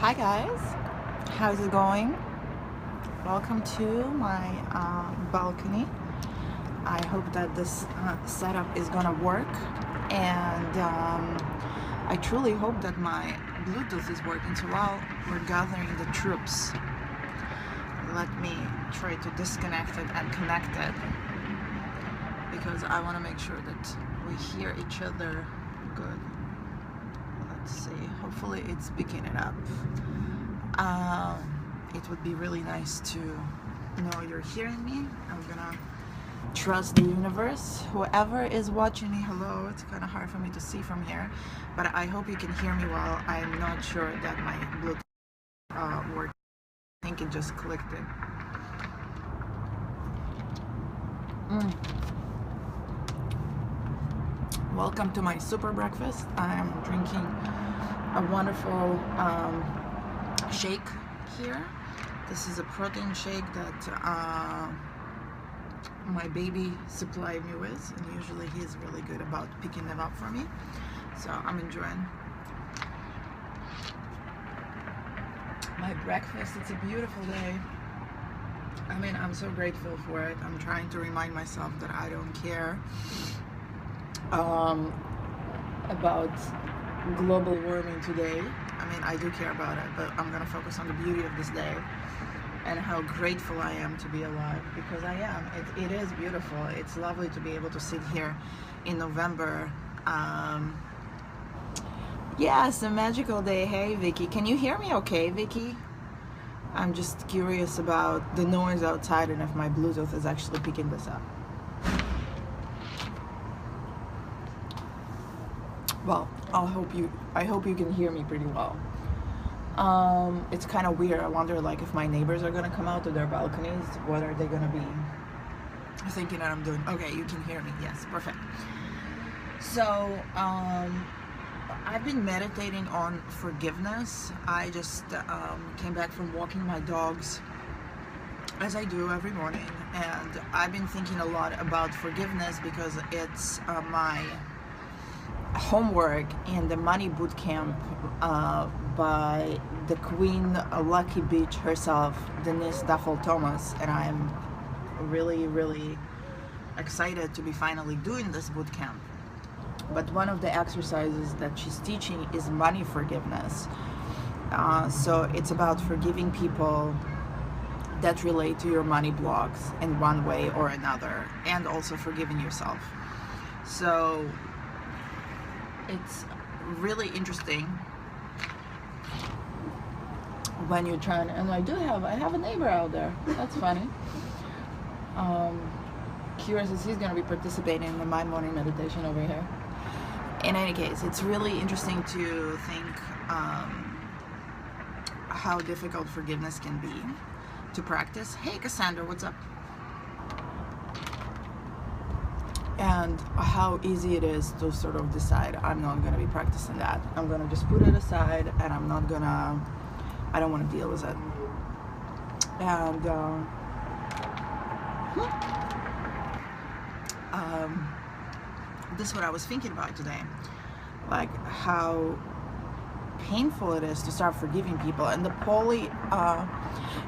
Hi guys, how's it going? Welcome to my balcony. I hope that this setup is gonna work, and I truly hope that my Bluetooth is working. So while we're gathering the troops, let me try to disconnect it and connect it, because I want to make sure that we hear each other good. Let's see, hopefully it's picking it up. It would be really nice to know you're hearing me. I'm gonna trust the universe. Whoever is watching me, hello. It's kind of hard for me to see from here, but I hope you can hear me well. I'm not sure that my Bluetooth works. I think it just clicked it. Welcome to my super breakfast. I'm drinking a wonderful shake here. This is a protein shake that my baby supplied me with, and usually he's really good about picking them up for me, so I'm enjoying my breakfast. It's a beautiful day. I mean, I'm so grateful for it. I'm trying to remind myself that I don't care about global warming today. I mean, I do care about it, but I'm gonna focus on the beauty of this day and how grateful I am to be alive, because I am. It is beautiful. It's lovely to be able to sit here in November. Yeah, it's a magical day. Hey Vicky, can you hear me okay, Vicky? I'm just curious about the noise outside and if my Bluetooth is actually picking this up. Well, I hope you can hear me pretty well. It's kind of weird. I wonder, like, if my neighbors are gonna come out to their balconies, what are they gonna be thinking that I'm doing? Okay, you can hear me. Yes, perfect. So, I've been meditating on forgiveness. I just came back from walking my dogs, as I do every morning, and I've been thinking a lot about forgiveness because it's my homework in the money boot camp by the Queen Lucky Beach herself, Denise Duffel Thomas, and I'm really excited to be finally doing this boot camp. But one of the exercises that she's teaching is money forgiveness. So it's about forgiving people that relate to your money blocks in one way or another, and also forgiving yourself. So it's really interesting when you're trying, and I have a neighbor out there. That's funny. Curious as he's going to be participating in my morning meditation over here. In any case, it's really interesting to think how difficult forgiveness can be to practice. Hey Cassandra, what's up? And how easy it is to sort of decide, I'm not going to be practicing that. I'm going to just put it aside, and I don't want to deal with it. And this is what I was thinking about today, like how painful it is to start forgiving people. And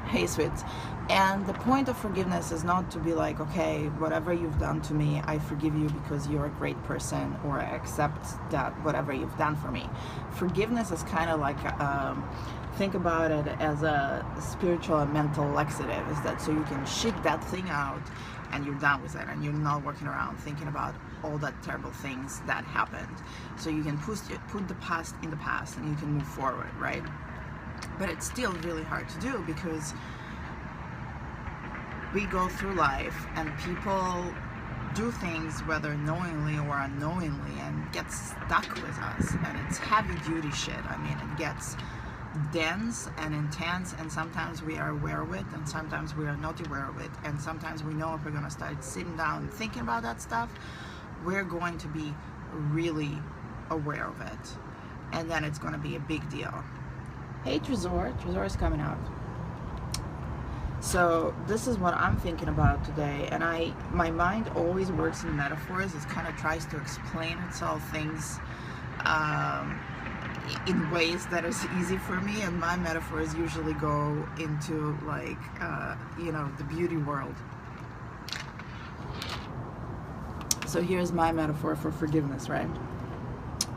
hey sweets, and the point of forgiveness is not to be like, okay, whatever you've done to me, I forgive you because you're a great person, or I accept that whatever you've done for me. Forgiveness is kind of like, think about it as a spiritual and mental laxative, is that so you can shit that thing out and you're done with it, and you're not walking around thinking about all that terrible things that happened. So you can put the past in the past and you can move forward, right? But it's still really hard to do, because we go through life and people do things, whether knowingly or unknowingly, and get stuck with us, and it's heavy duty shit. I mean, it gets dense and intense, and sometimes we are aware of it and sometimes we are not aware of it, and sometimes we know if we're going to start sitting down and thinking about that stuff, we're going to be really aware of it, and then it's going to be a big deal. Hey Trezor is coming out. So this is what I'm thinking about today, and my mind always works in metaphors. It kind of tries to explain itself things in ways that is easy for me, and my metaphors usually go into like the beauty world. So here's my metaphor for forgiveness, right?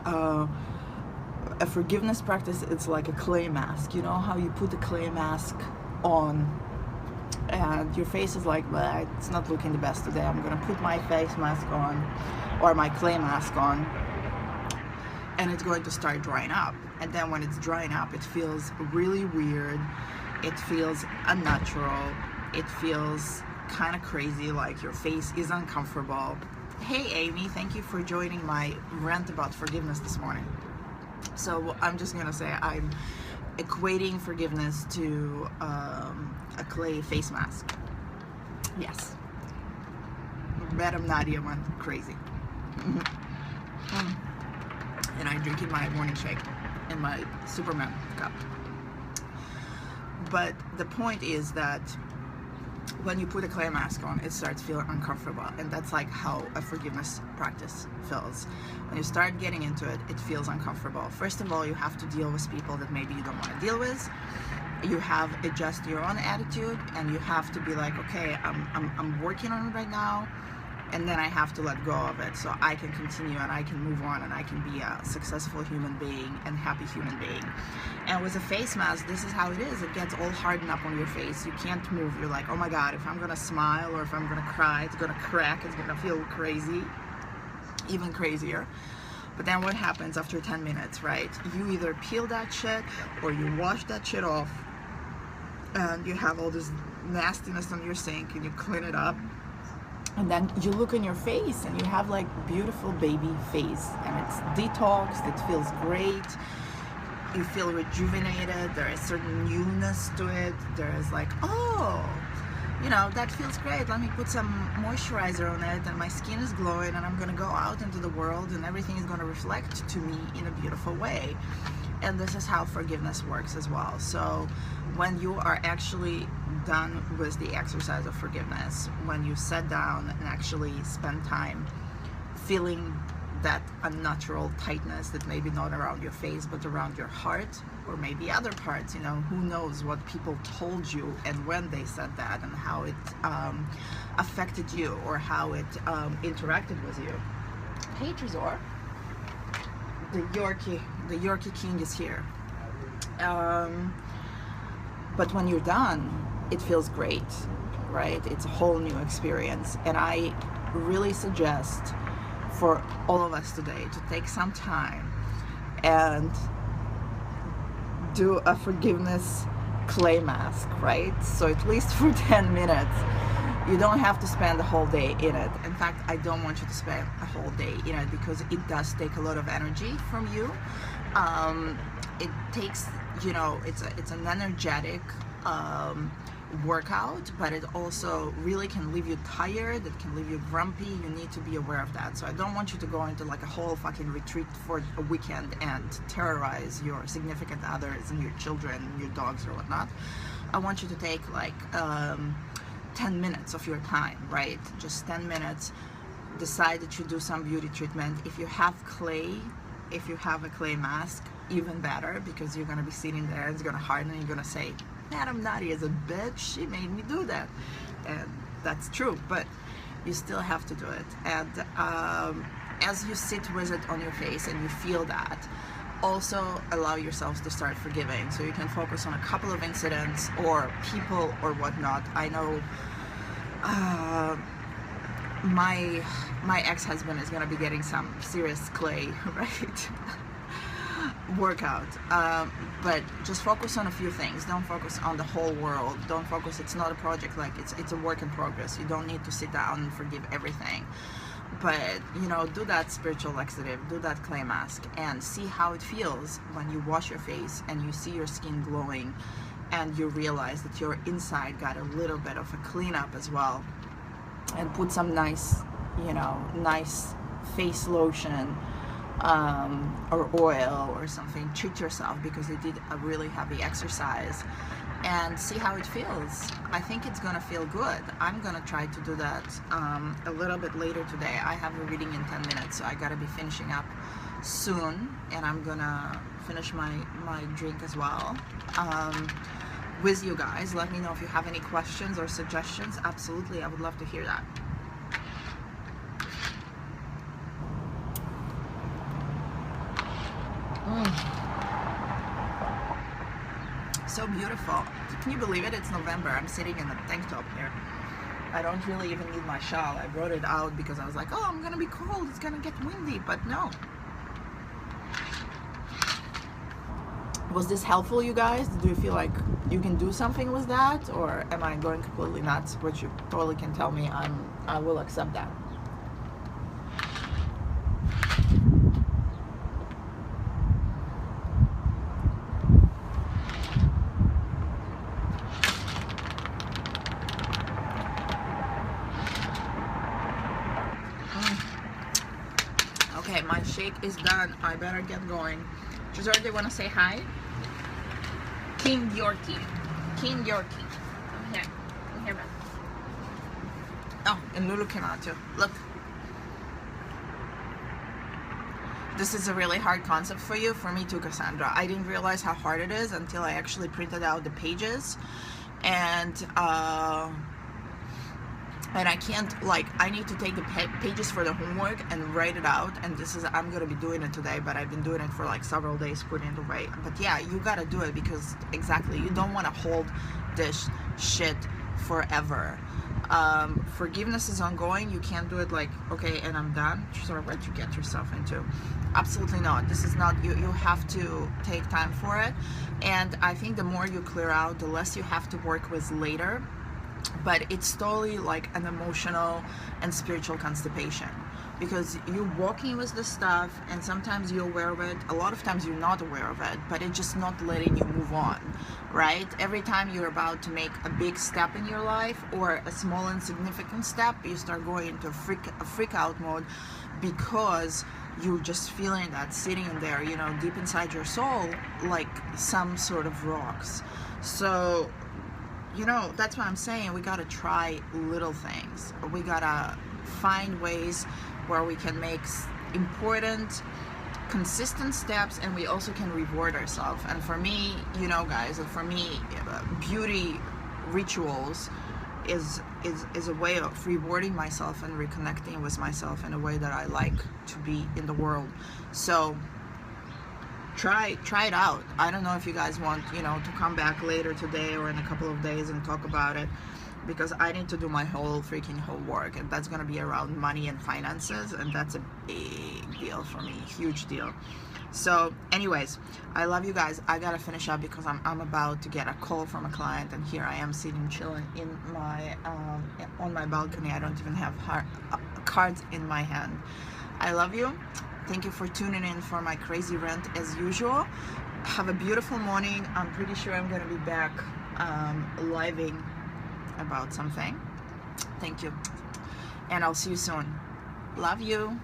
A forgiveness practice, it's like a clay mask. You know how you put the clay mask on and your face is like, well, it's not looking the best today, I'm gonna put my face mask on or my clay mask on, and it's going to start drying up. And then when it's drying up, it feels really weird, it feels unnatural, it feels kind of crazy, like your face is uncomfortable. Hey Amy, thank you for joining my rant about forgiveness this morning. So I'm just gonna say I'm equating forgiveness to a clay face mask. Yes. Madam Nadia went crazy. And I'm drinking my morning shake in my Superman cup. But the point is that when you put a clay mask on, it starts feeling uncomfortable, and that's like how a forgiveness practice feels. When you start getting into it, it feels uncomfortable. First of all, you have to deal with people that maybe you don't want to deal with. You have to adjust your own attitude, and you have to be like, okay, I'm working on it right now, and then I have to let go of it so I can continue and I can move on and I can be a successful human being and happy human being. And with a face mask, this is how it is. It gets all hardened up on your face. You can't move. You're like, oh my God, if I'm gonna smile or if I'm gonna cry, it's gonna crack, it's gonna feel crazy, even crazier. But then what happens after 10 minutes, right? You either peel that shit or you wash that shit off, and you have all this nastiness on your sink and you clean it up. And then you look in your face and you have like beautiful baby face, and it's detoxed, it feels great, you feel rejuvenated, there is certain newness to it, there is like, oh, you know, that feels great, let me put some moisturizer on it and my skin is glowing and I'm gonna go out into the world and everything is gonna reflect to me in a beautiful way. And this is how forgiveness works as well. So when you are actually done with the exercise of forgiveness, when you sit down and actually spend time feeling that unnatural tightness that maybe not around your face but around your heart, or maybe other parts, you know, who knows what people told you and when they said that and how it affected you or how it interacted with you. Hey Trezor, the Yorkie King is here. But when you're done, it feels great, right? It's a whole new experience. And I really suggest for all of us today to take some time and do a forgiveness clay mask, right? So at least for 10 minutes. You don't have to spend the whole day in it. In fact, I don't want you to spend a whole day in it because it does take a lot of energy from you. It takes, you know, it's an energetic workout, but it also really can leave you tired, it can leave you grumpy. You need to be aware of that. So I don't want you to go into like a whole fucking retreat for a weekend and terrorize your significant others and your children and your dogs or whatnot. I want you to take like 10 minutes of your time, right? Just 10 minutes. Decide that you do some beauty treatment. If you have clay, if you have a clay mask, even better, because you're gonna be sitting there, it's gonna harden, and you're gonna say, Madam Nadia is a bitch, she made me do that. And that's true, but you still have to do it. And as you sit with it on your face and you feel that, also allow yourselves to start forgiving, so you can focus on a couple of incidents or people or whatnot. I know my ex-husband is going to be getting some serious clay, right? workout, but just focus on a few things. Don't focus on the whole world. Don't focus, it's not a project, like it's a work in progress. You don't need to sit down and forgive everything. But, you know, do that spiritual laxative, do that clay mask, and see how it feels when you wash your face and you see your skin glowing and you realize that your inside got a little bit of a cleanup as well. And put some nice, you know, nice face lotion or oil or something. Treat yourself because you did a really heavy exercise, and see how it feels. I think it's gonna feel good. I'm gonna try to do that a little bit later today. I have a reading in 10 minutes, so I gotta be finishing up soon, and I'm gonna finish my drink as well with you guys. Let me know if you have any questions or suggestions. Absolutely, I would love to hear that. So beautiful. Can you believe it? It's November. I'm sitting in a tank top here. I don't really even need my shawl. I brought it out because I was like, oh, I'm gonna be cold, it's gonna get windy, but no. Was this helpful, you guys? Do you feel like you can do something with that, or am I going completely nuts? Which you totally can tell me. I will accept that. Okay, my shake is done. I better get going. Giselle, do you want to say hi? King Yorkie. King Yorkie. Come here. Come here, man. Oh, and Lulu came out too. Look. This is a really hard concept for you. For me too, Cassandra. I didn't realize how hard it is until I actually printed out the pages. And I can't, like, I need to take the pages for the homework and write it out, and this is, I'm gonna be doing it today, but I've been doing it for like several days, putting it away. But yeah, you gotta do it, because exactly, you don't want to hold this shit forever. Forgiveness is ongoing. You can't do it like, okay, and I'm done. Sort of what you get yourself into. Absolutely not. This is not, you have to take time for it. And I think the more you clear out, the less you have to work with later. But it's totally like an emotional and spiritual constipation, because you're walking with the stuff, and sometimes you're aware of it, a lot of times you're not aware of it, but it's just not letting you move on, right? Every time you're about to make a big step in your life, or a small insignificant step, you start going into a freak out mode, because you're just feeling that sitting in there, you know, deep inside your soul, like some sort of rocks. So, you know, that's what I'm saying. We gotta try little things. We gotta find ways where we can make important, consistent steps, and we also can reward ourselves. And for me, you know, guys, for me, beauty rituals is a way of rewarding myself and reconnecting with myself in a way that I like to be in the world. So try it out. I don't know if you guys want, you know, to come back later today or in a couple of days and talk about it, because I need to do my whole freaking homework, and that's gonna be around money and finances, and that's a big deal for me, huge deal. So anyways, I love you guys. I gotta finish up because I'm about to get a call from a client, and here I am sitting chilling in my on my balcony. I don't even have cards in my hand. I love you. Thank you for tuning in for my crazy rant as usual. Have a beautiful morning. I'm pretty sure I'm gonna be back living about something. Thank you, and I'll see you soon. Love you.